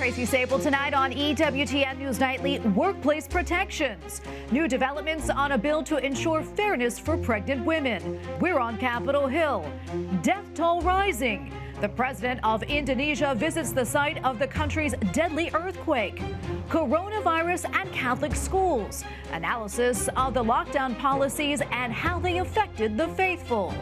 Tracy Sable tonight on EWTN News Nightly. Workplace protections. New developments on a bill to ensure fairness for pregnant women. We're on Capitol Hill. Death toll rising. The president of Indonesia visits the site of the country's deadly earthquake. Coronavirus and Catholic schools. Analysis of the lockdown policies and how they affected the faithful.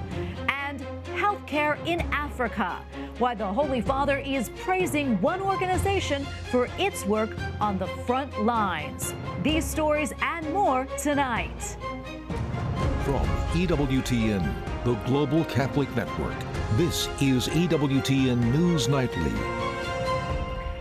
And healthcare in Africa. Why the Holy Father is praising one organization for its work on the front lines. These stories and more tonight. From EWTN, the Global Catholic Network, this is EWTN News Nightly.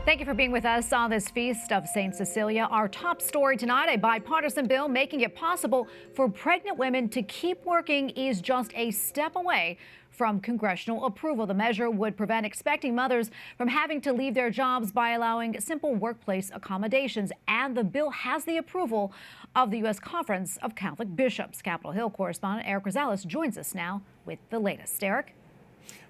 Thank you for being with us on this feast of St. Cecilia. Our top story tonight, a bipartisan bill making it possible for pregnant women to keep working is just a step away from congressional approval. The measure would prevent expecting mothers from having to leave their jobs by allowing simple workplace accommodations. And the bill has the approval of the U.S. Conference of Catholic Bishops. Capitol Hill correspondent Eric Rosales joins us now with the latest. Eric?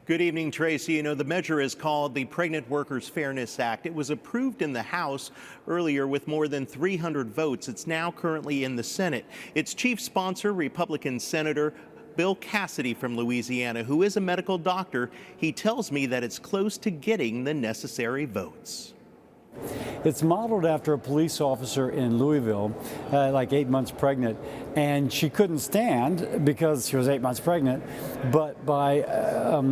Good evening, Tracy. You know, the measure is called the Pregnant Workers Fairness Act. It was approved in the House earlier with more than 300 votes. It's now currently in the Senate. Its chief sponsor, Republican Senator Bill Cassidy from Louisiana, who is a medical doctor, he tells me that it's close to getting the necessary votes. It's modeled after a police officer in Louisville, like 8 months pregnant, and she couldn't stand because she was 8 months pregnant, but by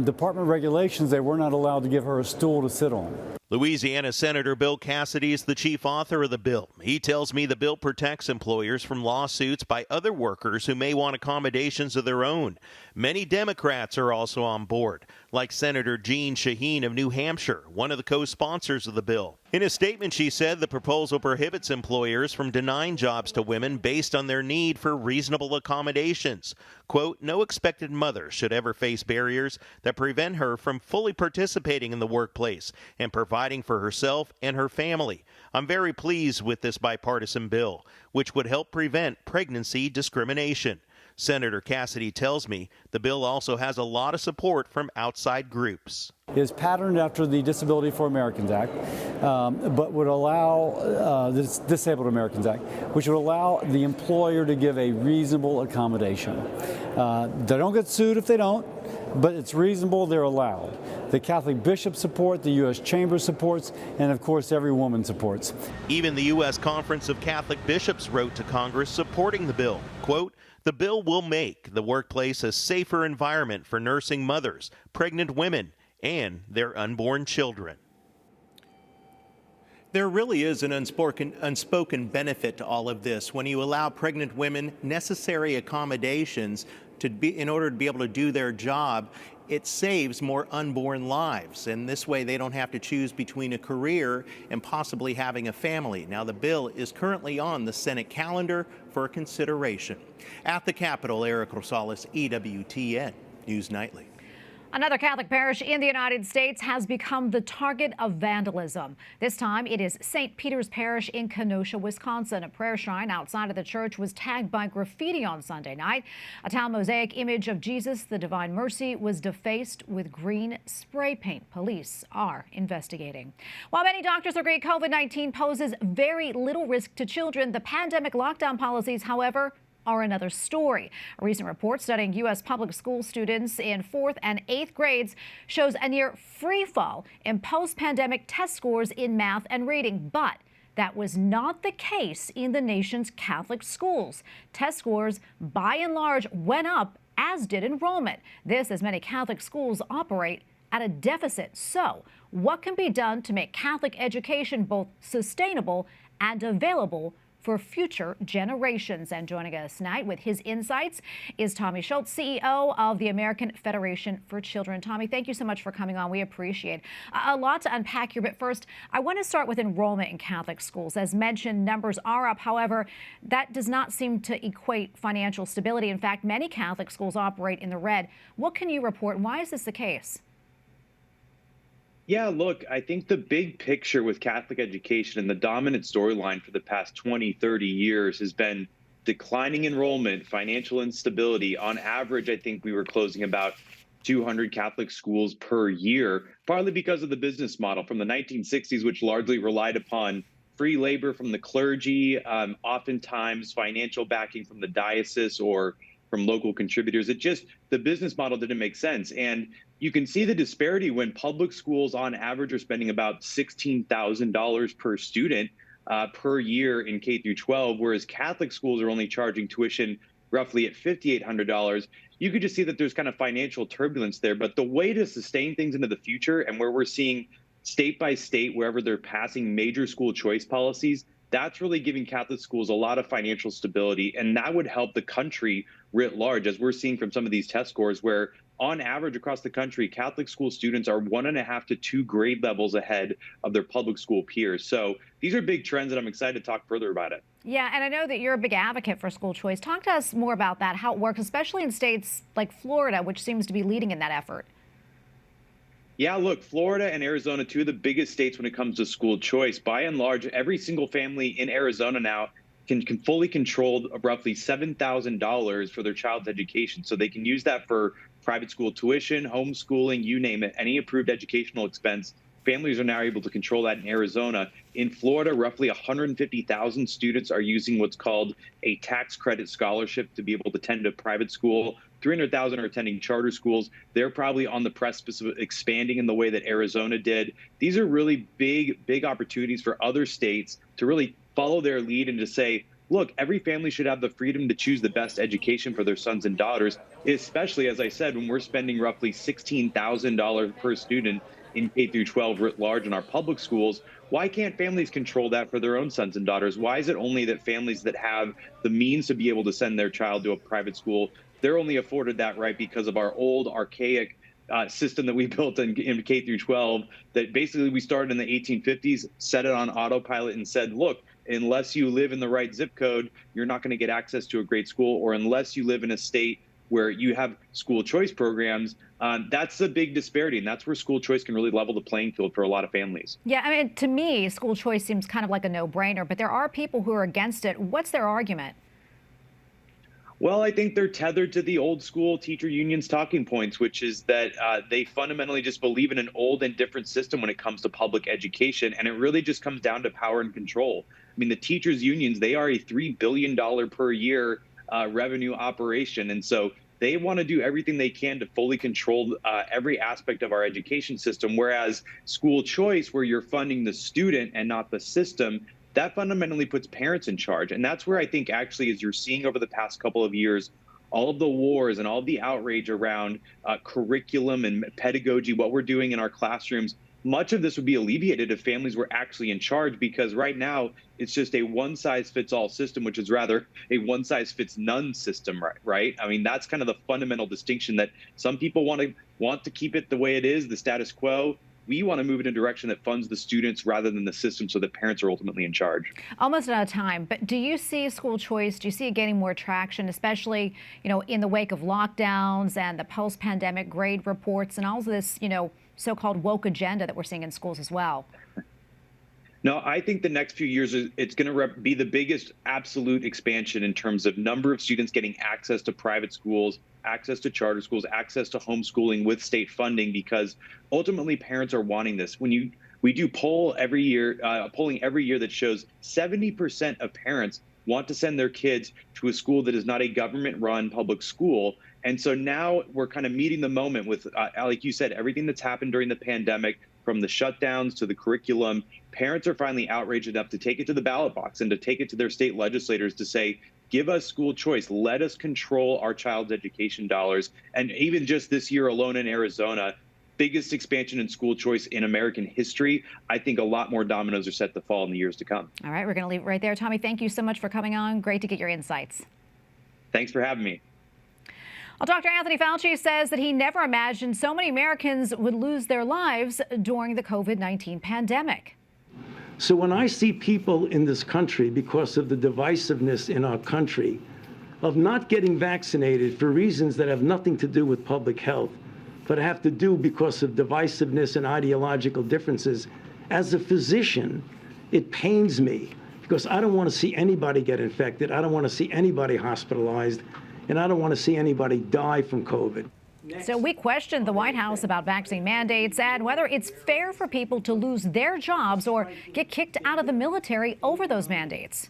department regulations, they were not allowed to give her a stool to sit on. Louisiana Senator Bill Cassidy is the chief author of the bill. He tells me the bill protects employers from lawsuits by other workers who may want accommodations of their own. Many Democrats are also on board, like Senator Jean Shaheen of New Hampshire, one of the co-sponsors of the bill. In a statement, she said the proposal prohibits employers from denying jobs to women based on their need for reasonable accommodations. Quote, no expected mother should ever face barriers that prevent her from fully participating in the workplace and providing for herself and her family. I'm very pleased with this bipartisan bill, which would help prevent pregnancy discrimination. Senator Cassidy tells me the bill also has a lot of support from outside groups. It is patterned after the Disability for Americans Act, but would allow this Disabled Americans Act, which would allow the employer to give a reasonable accommodation. They don't get sued if they don't, but it's reasonable, they're allowed. The Catholic bishops support, the U.S. Chamber supports, and of course every woman supports. Even the U.S. Conference of Catholic Bishops wrote to Congress supporting the bill. Quote, the bill will make the workplace a safer environment for nursing mothers, pregnant women, and their unborn children. There really is an unspoken benefit to all of this when you allow pregnant women necessary accommodations in order to be able to do their job. It saves more unborn lives, and this way they don't have to choose between a career and possibly having a family. Now, the bill is currently on the Senate calendar for consideration. At the Capitol, Eric Rosales, EWTN News Nightly. Another Catholic parish in the United States has become the target of vandalism. This time it is St. Peter's Parish in Kenosha, Wisconsin. A prayer shrine outside of the church was tagged by graffiti on Sunday night. A tile mosaic image of Jesus, the Divine Mercy, was defaced with green spray paint. Police are investigating. While many doctors agree COVID-19 poses very little risk to children, the pandemic lockdown policies, however, are another story. A recent report studying U.S. public school students in 4th and 8th grades shows a near free fall in post-pandemic test scores in math and reading. But that was not the case in the nation's Catholic schools. Test scores, by and large, went up, as did enrollment. This as many Catholic schools operate at a deficit. So, what can be done to make Catholic education both sustainable and available for future generations? And joining us tonight with his insights is Tommy Schultz, CEO of the American Federation for Children. Tommy, thank you so much for coming on. We appreciate a lot to unpack here. But first, I want to start with enrollment in Catholic schools. As mentioned, numbers are up. However, that does not seem to equate financial stability. In fact, many Catholic schools operate in the red. What can you report, and why is this the case? Yeah, look, I think the big picture with Catholic education and the dominant storyline for the past 20, 30 years has been declining enrollment, financial instability. On average, I think we were closing about 200 Catholic schools per year, partly because of the business model from the 1960s, which largely relied upon free labor from the clergy, oftentimes financial backing from the diocese or from local contributors. The business model didn't make sense. And you can see the disparity when public schools on average are spending about $16,000 per student per year in K through 12, whereas Catholic schools are only charging tuition roughly at $5,800. You could just see that there's kind of financial turbulence there. But the way to sustain things into the future, and where we're seeing state by state, wherever they're passing major school choice policies, that's really giving Catholic schools a lot of financial stability. And that would help the country writ large, as we're seeing from some of these test scores, where on average across the country, Catholic school students are 1.5 to 2 grade levels ahead of their public school peers. So these are big trends, and I'm excited to talk further about it. Yeah, and I know that you're a big advocate for school choice. Talk to us more about that, how it works, especially in states like Florida, which seems to be leading in that effort. Yeah, look, Florida and Arizona, two of the biggest states when it comes to school choice. By and large, every single family in Arizona now can fully control roughly $7,000 for their child's education. So they can use that for private school tuition, homeschooling, you name it, any approved educational expense. Families are now able to control that in Arizona. In Florida, roughly 150,000 students are using what's called a tax credit scholarship to be able to attend a private school. 300,000 are attending charter schools. They're probably on the precipice of expanding in the way that Arizona did. These are really big opportunities for other states to really follow their lead and to say, look, every family should have the freedom to choose the best education for their sons and daughters, especially, as I said, when we're spending roughly $16,000 per student in K through 12 writ large in our public schools. Why can't families control that for their own sons and daughters? Why is it only that families that have the means to be able to send their child to a private school, they're only afforded that right because of our old archaic system that we built in K through 12 that basically we started in the 1850s, set it on autopilot and said, look, unless you live in the right zip code, you're not going to get access to a great school, or unless you live in a state where you have school choice programs. That's a big disparity, and that's where school choice can really level the playing field for a lot of families. Yeah, I mean, to me, school choice seems kind of like a no-brainer, but there are people who are against it. What's their argument? Well, I think they're tethered to the old school teacher unions talking points, which is that they fundamentally just believe in an old and different system when it comes to public education. And it really just comes down to power and control. I mean, the teachers unions, they are a $3 billion per year revenue operation. And so they want to do everything they can to fully control every aspect of our education system. Whereas school choice, where you're funding the student and not the system, that fundamentally puts parents in charge. And that's where I think actually, as you're seeing over the past couple of years, all of the wars and all of the outrage around curriculum and pedagogy, what we're doing in our classrooms, much of this would be alleviated if families were actually in charge, because right now it's just a one-size-fits-all system, which is rather a one-size-fits-none system, right? I mean, that's kind of the fundamental distinction, that some people want to keep it the way it is, the status quo. We want to move in a direction that funds the students rather than the system, so that parents are ultimately in charge. Almost out of time, but do you see school choice, do you see it gaining more traction, especially, in the wake of lockdowns and the post-pandemic grade reports and all of this, so-called woke agenda that we're seeing in schools as well? No, I think the next few years, it's going to be the biggest absolute expansion in terms of number of students getting access to private schools, access to charter schools, access to homeschooling with state funding, because ultimately parents are wanting this. We do polling every year that shows 70% of parents want to send their kids to a school that is not a government-run public school. And so now we're kind of meeting the moment with, like you said, everything that's happened during the pandemic, from the shutdowns to the curriculum. Parents are finally outraged enough to take it to the ballot box and to take it to their state legislators to say, give us school choice. Let us control our child's education dollars. And even just this year alone in Arizona, biggest expansion in school choice in American history. I think a lot more dominoes are set to fall in the years to come. All right, we're going to leave it right there. Tommy, thank you so much for coming on. Great to get your insights. Thanks for having me. Well, Dr. Anthony Fauci says that he never imagined so many Americans would lose their lives during the COVID-19 pandemic. So when I see people in this country, because of the divisiveness in our country, of not getting vaccinated for reasons that have nothing to do with public health, but have to do because of divisiveness and ideological differences, as a physician, it pains me, because I don't want to see anybody get infected. I don't want to see anybody hospitalized, and I don't want to see anybody die from COVID. So we questioned the White House about vaccine mandates and whether it's fair for people to lose their jobs or get kicked out of the military over those mandates.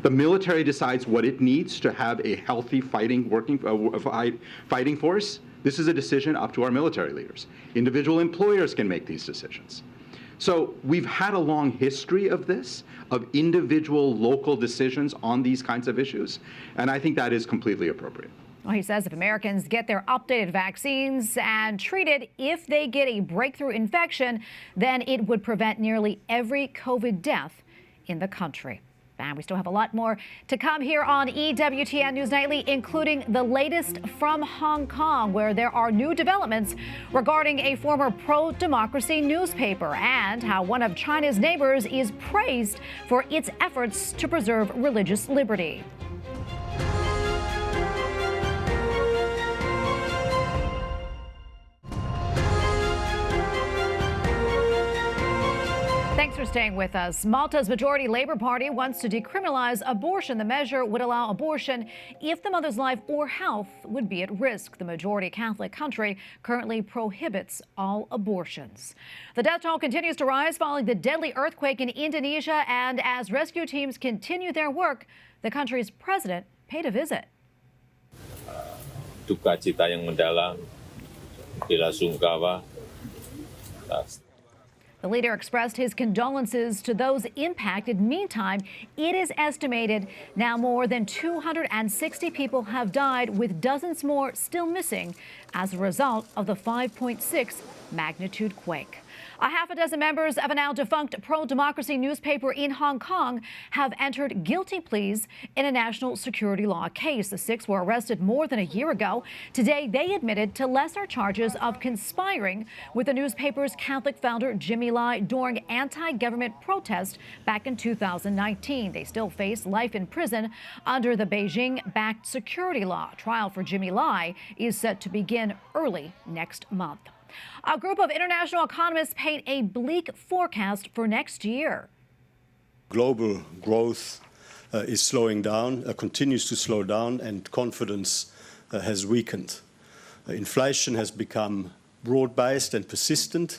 The military decides what it needs to have a healthy fighting force. This is a decision up to our military leaders. Individual employers can make these decisions. So we've had a long history of this, of individual local decisions on these kinds of issues, and I think that is completely appropriate. Well, he says if Americans get their updated vaccines and treated if they get a breakthrough infection, then it would prevent nearly every COVID death in the country. And we still have a lot more to come here on EWTN News Nightly, including the latest from Hong Kong, where there are new developments regarding a former pro-democracy newspaper and how one of China's neighbors is praised for its efforts to preserve religious liberty. Thanks for staying with us. Malta's majority Labour Party wants to decriminalize abortion. The measure would allow abortion if the mother's life or health would be at risk. The majority Catholic country currently prohibits all abortions. The death toll continues to rise following the deadly earthquake in Indonesia, and as rescue teams continue their work, the country's president paid a visit. Duka cita yang mendalam, bela sungkawa. The leader expressed his condolences to those impacted. Meantime, it is estimated now more than 260 people have died, with dozens more still missing as a result of the 5.6 magnitude quake. A half a dozen members of a now defunct pro-democracy newspaper in Hong Kong have entered guilty pleas in a national security law case. The six were arrested more than a year ago. Today, they admitted to lesser charges of conspiring with the newspaper's Catholic founder, Jimmy Lai, during anti-government protest back in 2019. They still face life in prison under the Beijing-backed security law. Trial for Jimmy Lai is set to begin early next month. A group of international economists paint a bleak forecast for next year. Global growth is slowing down, continues to slow down, and confidence has weakened. Inflation has become broad-based and persistent,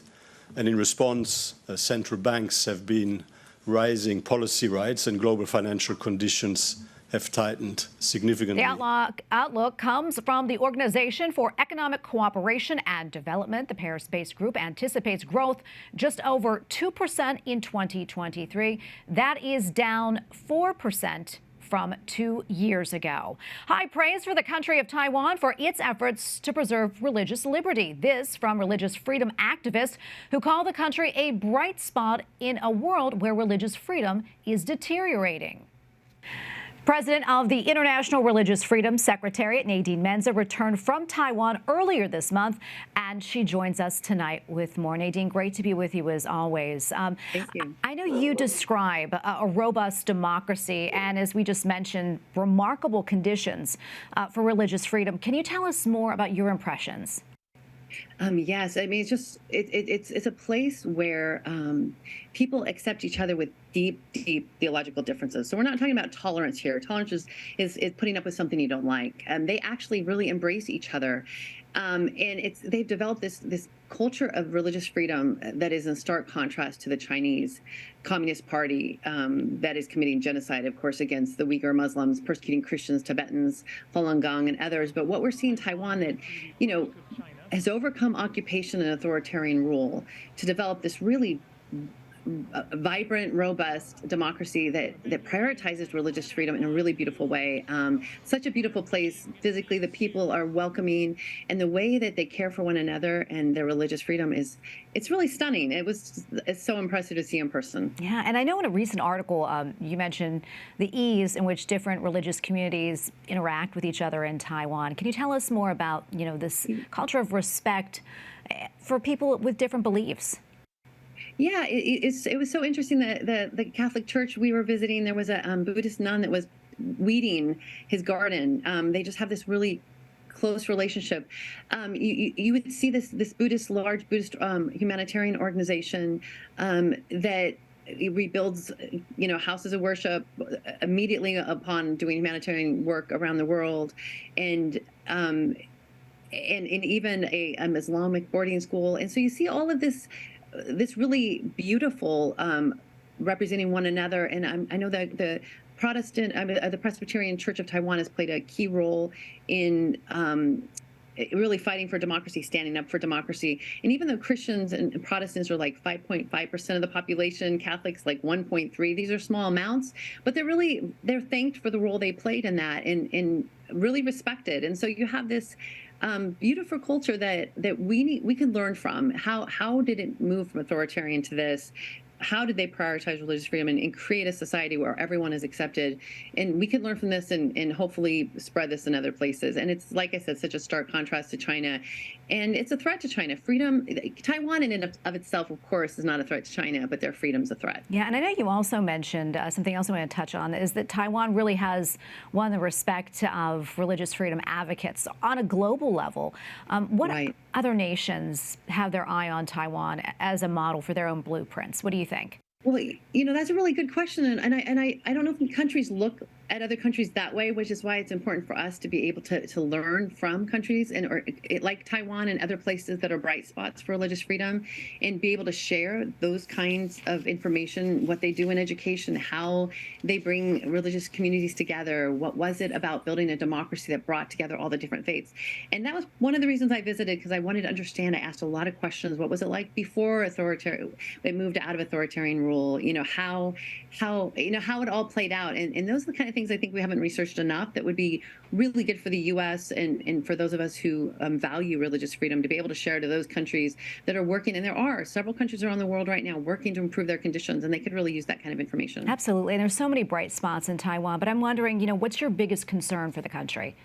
and in response, central banks have been raising policy rates, and global financial conditions have tightened significantly. The outlook comes from the Organization for Economic Cooperation and Development. The Paris-based group anticipates growth just over 2% in 2023. That is down 4% from 2 years ago. High praise for the country of Taiwan for its efforts to preserve religious liberty. This from religious freedom activists who call the country a bright spot in a world where religious freedom is deteriorating. President of the International Religious Freedom Secretariat, Nadine Menza, returned from Taiwan earlier this month, and she joins us tonight with more. Nadine, great to be with you as always. Thank you. I know you describe a robust democracy and, as we just mentioned, remarkable conditions for religious freedom. Can you tell us more about your impressions? Yes, I mean, it's a place where people accept each other with deep theological differences. So we're not talking about tolerance here. Tolerance is putting up with something you don't like. They actually really embrace each other, and they've developed this culture of religious freedom that is in stark contrast to the Chinese Communist Party that is committing genocide, of course, against the Uyghur Muslims, persecuting Christians, Tibetans, Falun Gong, and others. But what we're seeing in Taiwan that, has overcome occupation and authoritarian rule to develop this really vibrant, robust democracy that prioritizes religious freedom in a really beautiful way. Such a beautiful place. Physically, the people are welcoming, and the way that they care for one another and their religious freedom it's really stunning. It's so impressive to see in person. Yeah, and I know in a recent article you mentioned the ease in which different religious communities interact with each other in Taiwan. Can you tell us more about this culture of respect for people with different beliefs? Yeah, it was so interesting that the Catholic Church we were visiting, there was a Buddhist nun that was weeding his garden. They just have this really close relationship. You would see this large Buddhist humanitarian organization that rebuilds, houses of worship immediately upon doing humanitarian work around the world, and and even an Islamic boarding school. And so you see all of this really beautiful representing one another. And I know that the Presbyterian Church of Taiwan has played a key role in really fighting for democracy, standing up for democracy. And even though Christians and Protestants are like 5.5% of the population, Catholics like 1.3, these are small amounts, but they're thanked for the role they played in that and really respected. And so you have this beautiful culture that we can learn from. How did it move from authoritarian to this? How did they prioritize religious freedom and create a society where everyone is accepted? And we can learn from this and hopefully spread this in other places. And it's, like I said, such a stark contrast to China. And it's a threat to China. Freedom, Taiwan in and of itself, of course, is not a threat to China, but their freedom's a threat. Yeah, and I know you also mentioned something else I want to touch on is that Taiwan really has won the respect of religious freedom advocates on a global level. What other nations have their eye on Taiwan as a model for their own blueprints? What do you think? Well, that's a really good question, and I don't know if countries look at other countries that way, which is why it's important for us to be able to learn from countries like Taiwan and other places that are bright spots for religious freedom, and be able to share those kinds of information, what they do in education, how they bring religious communities together. What was it about building a democracy that brought together all the different faiths? And that was one of the reasons I visited, because I wanted to understand. I asked a lot of questions. What was it like before it moved out of authoritarian rule? How it all played out, and those are the kind of things I think we haven't researched enough that would be really good for the U.S. and for those of us who value religious freedom to be able to share to those countries that are working. And there are several countries around the world right now working to improve their conditions, and they could really use that kind of information. Absolutely, and there's so many bright spots in Taiwan, but I'm wondering, what's your biggest concern for the country?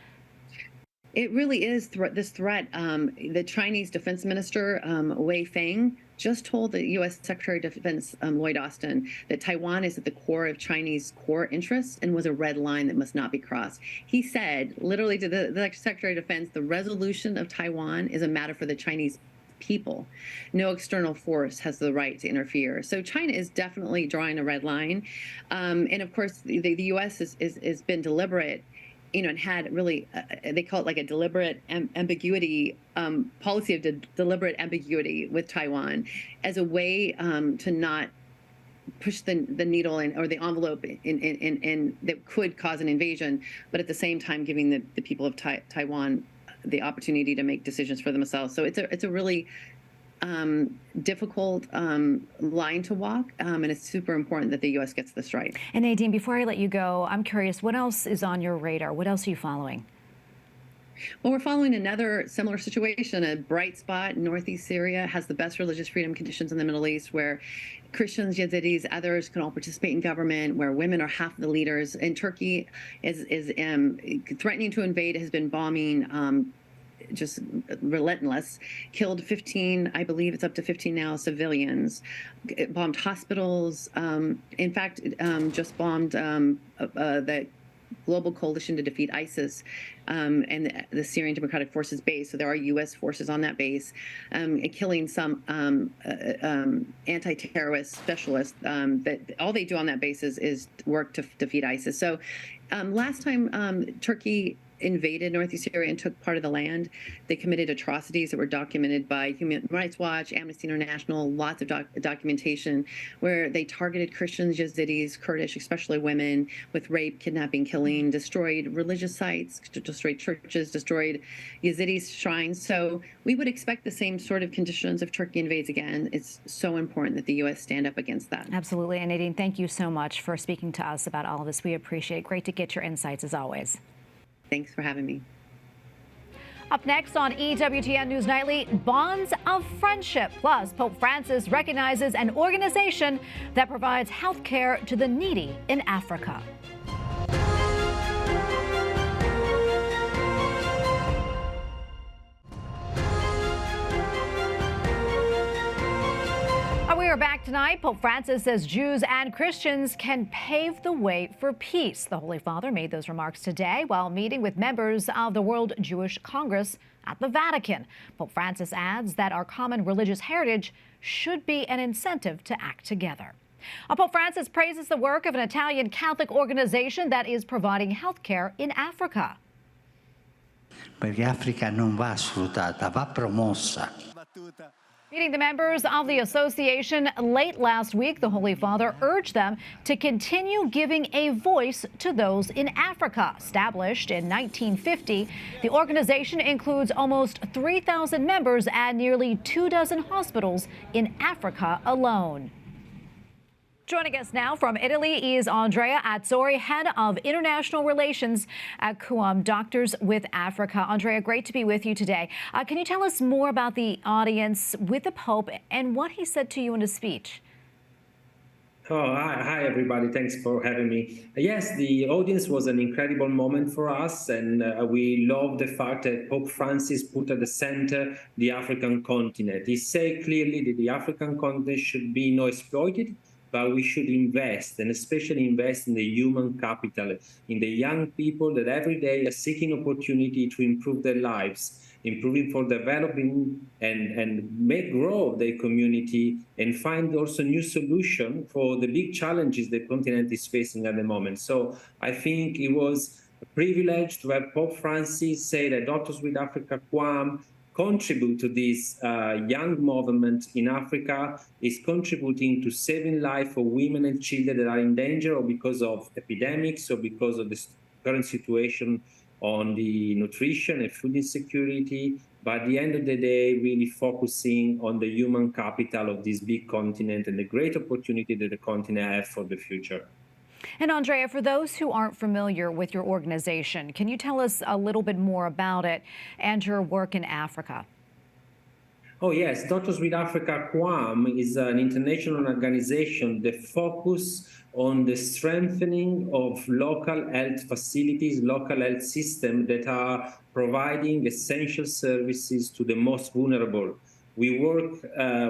It really is this threat. The Chinese Defense Minister, Wei Feng, just told the U.S. Secretary of Defense, Lloyd Austin, that Taiwan is at the core of Chinese core interests and was a red line that must not be crossed. He said, literally to the Secretary of Defense, the resolution of Taiwan is a matter for the Chinese people. No external force has the right to interfere. So China is definitely drawing a red line. And of course, the U.S. has been deliberate, and had really, they call it like a deliberate ambiguity, policy of deliberate ambiguity with Taiwan as a way to not push the needle or the envelope in that could cause an invasion, but at the same time giving the people of Taiwan the opportunity to make decisions for themselves. So it's a really difficult line to walk, and it's super important that the U.S. gets this right. And Nadine, before I let you go, I'm curious, what else is on your radar? What else are you following? Well, we're following another similar situation. A bright spot in northeast Syria has the best religious freedom conditions in the Middle East, where Christians, Yazidis, others can all participate in government, where women are half the leaders. And Turkey is threatening to invade, has been bombing just relentless, killed 15, I believe it's up to 15 now, civilians, it bombed hospitals, in fact, just bombed the Global Coalition to Defeat ISIS and the Syrian Democratic Forces base. So there are U.S. forces on that base, killing some anti-terrorist specialists. That all they do on that base is work to defeat ISIS. So last time Turkey invaded northeast Syria and took part of the land, they committed atrocities that were documented by Human Rights Watch, Amnesty International, lots of documentation, where they targeted Christians, Yazidis, Kurdish, especially women, with rape, kidnapping, killing, destroyed religious sites, destroyed churches, destroyed Yazidi shrines. So we would expect the same sort of conditions if Turkey invades again. It's so important that the U.S. stand up against that. Absolutely. And Nadine, thank you so much for speaking to us about all of this. We appreciate it. Great to get your insights as always. Thanks for having me. Up next on EWTN News Nightly, Bonds of Friendship. Plus, Pope Francis recognizes an organization that provides health care to the needy in Africa. We are back tonight. Pope Francis says Jews and Christians can pave the way for peace. The Holy Father made those remarks today while meeting with members of the World Jewish Congress at the Vatican. Pope Francis adds that our common religious heritage should be an incentive to act together. Pope Francis praises the work of an Italian Catholic organization that is providing health care in Africa. perché Africa non va sfruttata, va promossa. Meeting the members of the association late last week, the Holy Father urged them to continue giving a voice to those in Africa. Established in 1950, the organization includes almost 3,000 members and nearly 24 hospitals in Africa alone. Joining us now from Italy is Andrea Azzori, head of international relations at QAM, Doctors with Africa. Andrea, great to be with you today. Can you tell us more about the audience with the Pope and what he said to you in his speech? Oh, hi, everybody. Thanks for having me. Yes, the audience was an incredible moment for us, and we love the fact that Pope Francis put at the center the African continent. He said clearly that the African continent should be not exploited, but we should invest, and especially invest in the human capital, in the young people that every day are seeking opportunity to improve their lives, improving for developing and make grow their community and find also new solution for the big challenges the continent is facing at the moment. So I think it was a privilege to have Pope Francis say that Doctors with Africa QAM contribute to this young movement in Africa, is contributing to saving life for women and children that are in danger or because of epidemics or because of the current situation on the nutrition and food insecurity. But at the end of the day, really focusing on the human capital of this big continent and the great opportunity that the continent has for the future. And Andrea, for those who aren't familiar with your organization, can you tell us a little bit more about it and your work in Africa? Oh, yes. Doctors with Africa QAM is an international organization that focuses on the strengthening of local health facilities, local health systems that are providing essential services to the most vulnerable. We work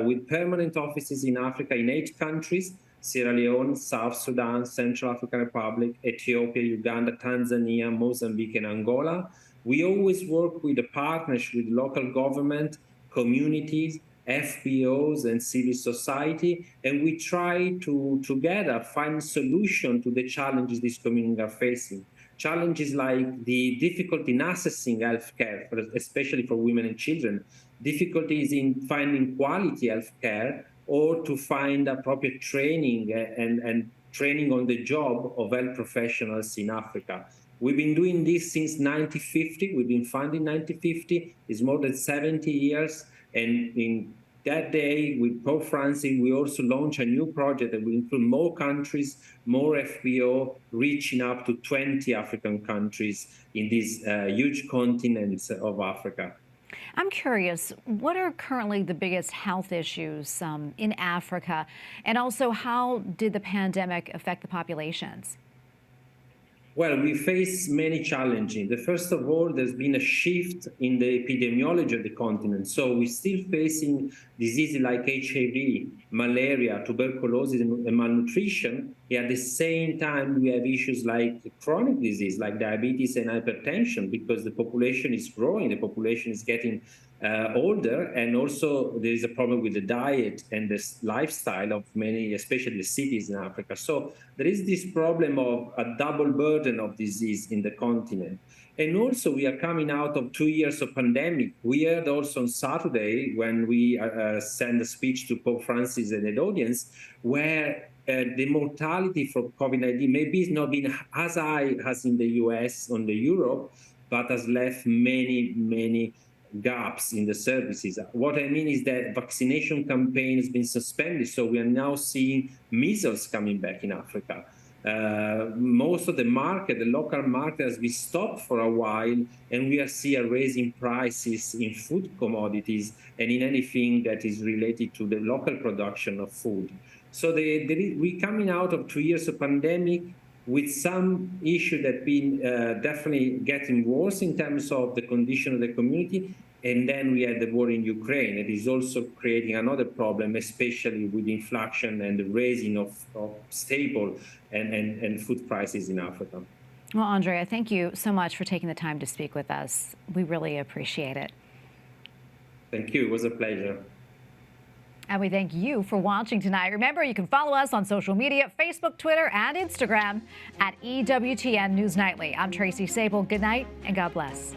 with permanent offices in Africa in 8 countries: Sierra Leone, South Sudan, Central African Republic, Ethiopia, Uganda, Tanzania, Mozambique, and Angola. We always work with a partnership with local government, communities, FBOs, and civil society, and we try to together find solution to the challenges these communities are facing. Challenges like the difficulty in accessing healthcare, especially for women and children, difficulties in finding quality healthcare, or to find appropriate training and training on the job of health professionals in Africa. We've been doing this since 1950. We've been founded in 1950. It's more than 70 years. And in that day, with Pope Francis, we also launched a new project that will include more countries, more FBO, reaching up to 20 African countries in these huge continents of Africa. I'm curious, what are currently the biggest health issues in Africa? And also, how did the pandemic affect the populations? Well, we face many challenges. The first of all, there's been a shift in the epidemiology of the continent. So we're still facing diseases like HIV, malaria, tuberculosis, and malnutrition. At the same time, we have issues like chronic disease, like diabetes and hypertension, because the population is growing, the population is getting older, and also there is a problem with the diet and the lifestyle of many, especially the cities in Africa. So there is this problem of a double burden of disease in the continent. And also we are coming out of 2 years of pandemic. We heard also on Saturday when we sent a speech to Pope Francis and the audience, where the mortality from COVID-19 maybe has not been as high as in the US or the Europe, but has left many gaps in the services. What I mean is that vaccination campaign has been suspended, so we are now seeing measles coming back in Africa. Most of the market, the local market, has been stopped for a while, and we are seeing raising prices in food commodities and in anything that is related to the local production of food. So we're coming out of 2 years of pandemic with some issue that been definitely getting worse in terms of the condition of the community. And then we had the war in Ukraine. It is also creating another problem, especially with inflation and the raising of staple and food prices in Africa. Well, Andrea, thank you so much for taking the time to speak with us. We really appreciate it. Thank you. It was a pleasure. And we thank you for watching tonight. Remember, you can follow us on social media, Facebook, Twitter, and Instagram at EWTN News Nightly. I'm Tracy Sable. Good night and God bless.